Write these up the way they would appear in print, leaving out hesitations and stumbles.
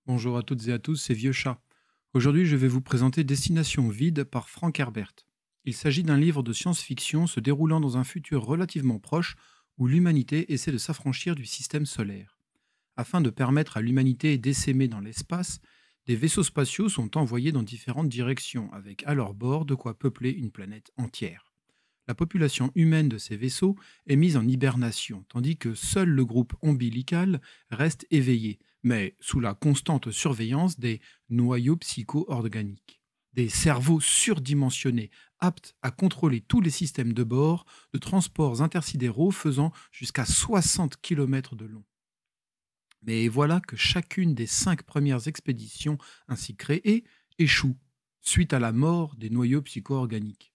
Bonjour à toutes et à tous, c'est Vieux Chat. Aujourd'hui, je vais vous présenter Destination vide par Frank Herbert. Il s'agit d'un livre de science-fiction se déroulant dans un futur relativement proche où l'humanité essaie de s'affranchir du système solaire. Afin de permettre à l'humanité d'essaimer dans l'espace, des vaisseaux spatiaux sont envoyés dans différentes directions, avec à leur bord de quoi peupler une planète entière. La population humaine de ces vaisseaux est mise en hibernation, tandis que seul le groupe ombilical reste éveillé, mais sous la constante surveillance des noyaux psycho-organiques. Des cerveaux surdimensionnés, aptes à contrôler tous les systèmes de bord, de transports intersidéraux faisant jusqu'à 60 km de long. Mais voilà que chacune des 5 premières expéditions ainsi créées échoue, suite à la mort des noyaux psycho-organiques.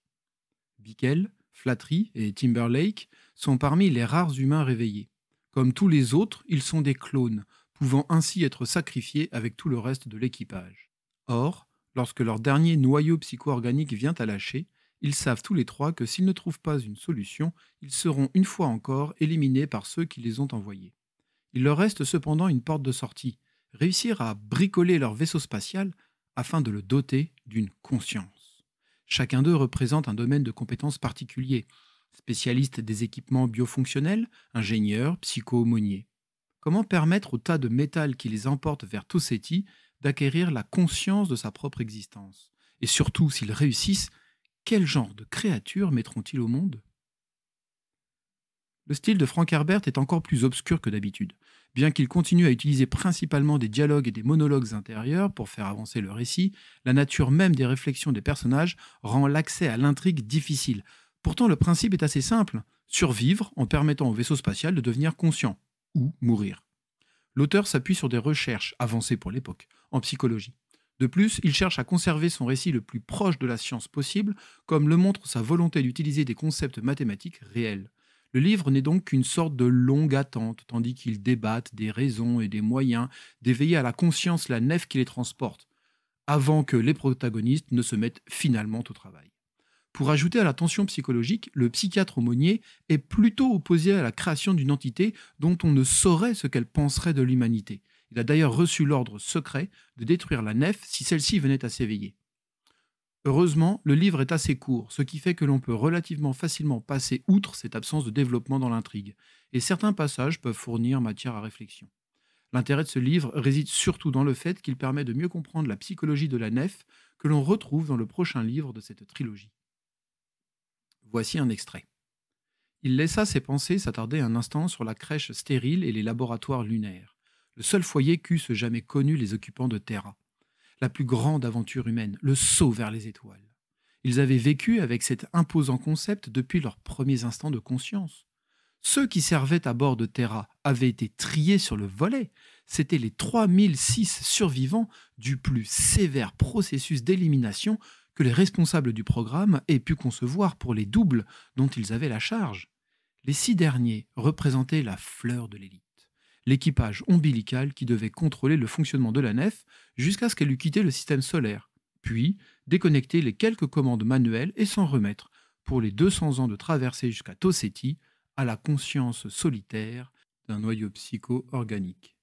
Bickel, Flattery et Timberlake sont parmi les rares humains réveillés. Comme tous les autres, ils sont des clones, pouvant ainsi être sacrifiés avec tout le reste de l'équipage. Or, lorsque leur dernier noyau psycho-organique vient à lâcher, ils savent tous les trois que s'ils ne trouvent pas une solution, ils seront une fois encore éliminés par ceux qui les ont envoyés. Il leur reste cependant une porte de sortie, réussir à bricoler leur vaisseau spatial afin de le doter d'une conscience. Chacun d'eux représente un domaine de compétences particulier. Spécialiste des équipements biofonctionnels, ingénieur, psycho-aumônier. Comment permettre au tas de métal qui les emporte vers Toseti d'acquérir la conscience de sa propre existence? Et surtout, s'ils réussissent, quel genre de créatures mettront-ils au monde? Le style de Frank Herbert est encore plus obscur que d'habitude. Bien qu'il continue à utiliser principalement des dialogues et des monologues intérieurs pour faire avancer le récit, la nature même des réflexions des personnages rend l'accès à l'intrigue difficile. Pourtant, le principe est assez simple: survivre en permettant au vaisseau spatial de devenir conscient, ou mourir. L'auteur s'appuie sur des recherches, avancées pour l'époque, en psychologie. De plus, il cherche à conserver son récit le plus proche de la science possible, comme le montre sa volonté d'utiliser des concepts mathématiques réels. Le livre n'est donc qu'une sorte de longue attente, tandis qu'ils débattent des raisons et des moyens d'éveiller à la conscience la nef qui les transporte, avant que les protagonistes ne se mettent finalement au travail. Pour ajouter à la tension psychologique, le psychiatre aumônier est plutôt opposé à la création d'une entité dont on ne saurait ce qu'elle penserait de l'humanité. Il a d'ailleurs reçu l'ordre secret de détruire la nef si celle-ci venait à s'éveiller. Heureusement, le livre est assez court, ce qui fait que l'on peut relativement facilement passer outre cette absence de développement dans l'intrigue, et certains passages peuvent fournir matière à réflexion. L'intérêt de ce livre réside surtout dans le fait qu'il permet de mieux comprendre la psychologie de la nef que l'on retrouve dans le prochain livre de cette trilogie. Voici un extrait. Il laissa ses pensées s'attarder un instant sur la crèche stérile et les laboratoires lunaires, le seul foyer qu'eussent jamais connu les occupants de Terra. La plus grande aventure humaine, le saut vers les étoiles. Ils avaient vécu avec cet imposant concept depuis leurs premiers instants de conscience. Ceux qui servaient à bord de Terra avaient été triés sur le volet. C'étaient les 3006 survivants du plus sévère processus d'élimination que les responsables du programme aient pu concevoir pour les doubles dont ils avaient la charge. Les 6 derniers représentaient la fleur de l'élite, l'équipage ombilical qui devait contrôler le fonctionnement de la nef jusqu'à ce qu'elle eût quitté le système solaire, puis déconnecter les quelques commandes manuelles et s'en remettre, pour les 200 ans de traversée jusqu'à Toseti, à la conscience solitaire d'un noyau psycho-organique.